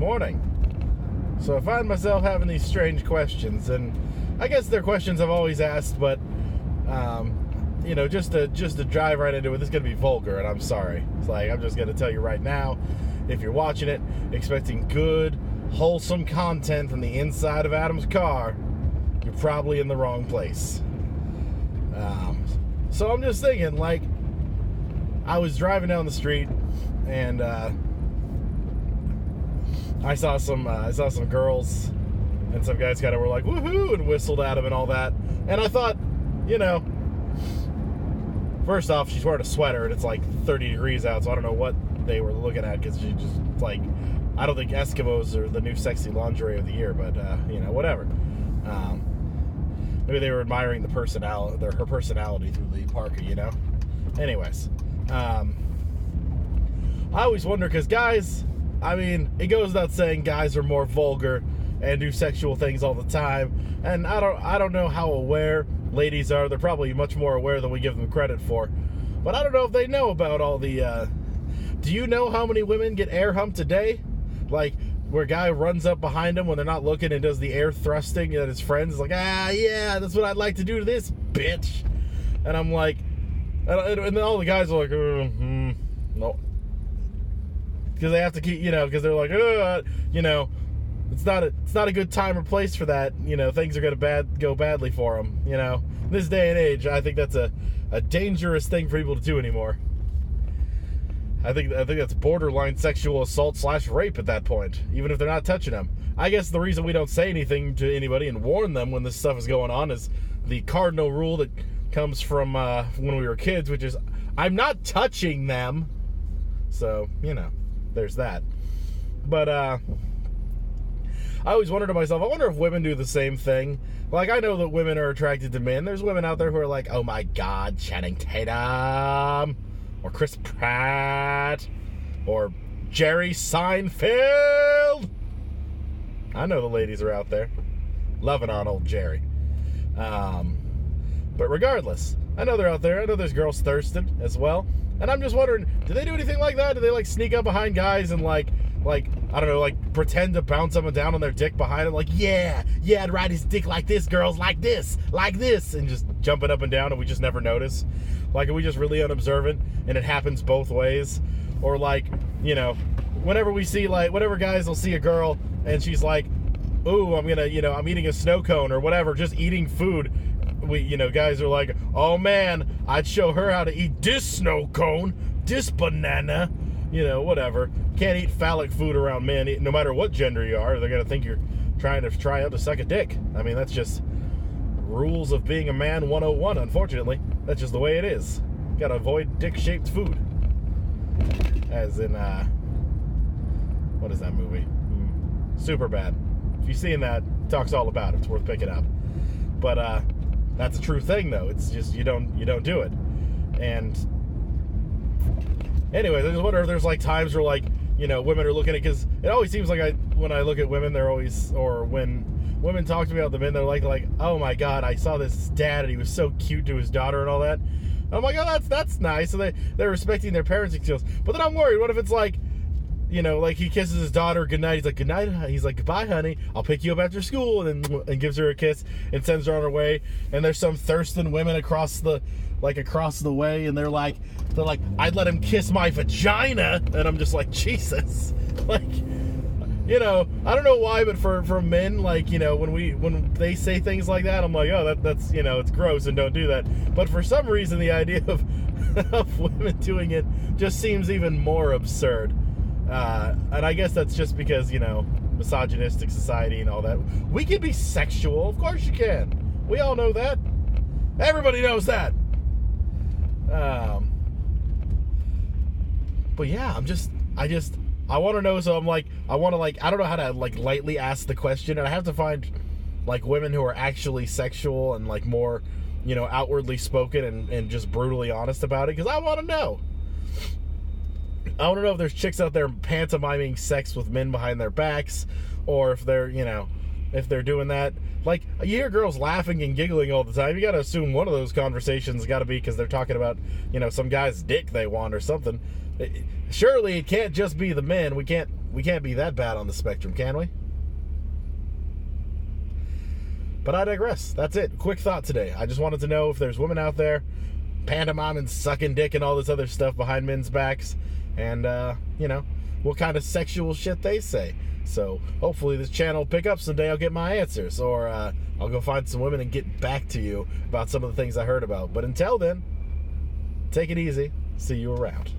morning. So I find myself having these strange questions, and I guess they're questions I've always asked, but just to drive right into it, this is gonna be vulgar, and I'm sorry. It's like, I'm just gonna tell you right now, if you're watching it expecting good, wholesome content from the inside of Adam's car, you're probably in the wrong place. So I'm just thinking, like, I was driving down the street, and I saw some girls, and some guys kind of were like, woohoo, and whistled at them and all that. And I thought, first off, she's wearing a sweater, and it's like 30 degrees out, so I don't know what they were looking at, because she just, like, I don't think Eskimos are the new sexy lingerie of the year, but, whatever. Maybe they were admiring her personality through the parka, Anyways, I always wonder, because guys, it goes without saying guys are more vulgar and do sexual things all the time, and I don't know how aware ladies are. They're probably much more aware than we give them credit for, but I don't know if they know about all the, do you know how many women get air humped a day? Like, where a guy runs up behind him when they're not looking and does the air thrusting at his friends. It's like, yeah, that's what I'd like to do to this bitch. And I'm like, and then all the guys are like, no. Because they have to keep, because they're like, it's not a good time or place for that. Things are going to go badly for them. In this day and age, I think that's a dangerous thing for people to do anymore. I think that's borderline sexual assault / rape at that point, even if they're not touching them. I guess the reason we don't say anything to anybody and warn them when this stuff is going on is the cardinal rule that comes from when we were kids, which is, I'm not touching them. So, there's that. But I always wondered to myself, I wonder if women do the same thing. Like, I know that women are attracted to men. There's women out there who are like, oh my God, Channing Tatum, or Chris Pratt, or Jerry Seinfeld. I know the ladies are out there loving on old Jerry. But regardless, I know they're out there. I know there's girls thirsting as well. And I'm just wondering, do they do anything like that? Do they, like, sneak up behind guys and, like, I don't know, like, pretend to bounce someone down on their dick behind them? Like, yeah, I'd ride his dick like this, girls, like this, and just jumping up and down, and we just never notice? Like, are we just really unobservant, and it happens both ways? Or, like, whenever we see, like, whenever guys will see a girl, and she's like, ooh, I'm eating a snow cone, or whatever, just eating food, guys are like, oh man, I'd show her how to eat this snow cone, this banana, whatever. Can't eat phallic food around men, no matter what gender you are. They're going to think you're trying to try out to suck a dick. That's just rules of being a man 101, unfortunately. That's just the way it is. Got to avoid dick-shaped food. As in, what is that movie? Superbad. If you've seen that, it talks all about it. It's worth picking up. But, that's a true thing, though. It's just, you don't do it. And anyways, I just wonder if there's, like, times where, like, women are looking at, because it always seems like when I look at women, they're always, or when women talk to me about the men, they're like, oh my God, I saw this dad and he was so cute to his daughter and all that. And I'm like, oh, that's nice. So they're respecting their parenting skills. But then I'm worried, what if it's like, like he kisses his daughter goodnight. He's like, good night. He's like, goodbye, honey. I'll pick you up after school, and gives her a kiss and sends her on her way. And there's some thirsting women across the way, and they're like, I'd let him kiss my vagina, and I'm just like, Jesus, like, I don't know why, but for men, like, when they say things like that, I'm like, oh, that's it's gross and don't do that. But for some reason, the idea of women doing it just seems even more absurd. And I guess that's just because, misogynistic society and all that. We can be sexual. Of course you can. We all know that. Everybody knows that. But yeah, I want to know, so I'm like, I want to, like, I don't know how to, like, lightly ask the question, and I have to find, like, women who are actually sexual and, like, more, outwardly spoken and just brutally honest about it, because I want to know. I want to know if there's chicks out there pantomiming sex with men behind their backs, or if they're, if they're doing that. Like, you hear girls laughing and giggling all the time. You got to assume one of those conversations got to be because they're talking about, some guy's dick they want or something. Surely it can't just be the men. We can't, we can't be that bad on the spectrum, can we? But I digress. That's it. Quick thought today. I just wanted to know if there's women out there pantomiming, sucking dick, and all this other stuff behind men's backs, and what kind of sexual shit they say. So hopefully this channel will pick up someday. I'll get my answers, or I'll go find some women and get back to you about some of the things I heard about. But until then, take it easy. See you around.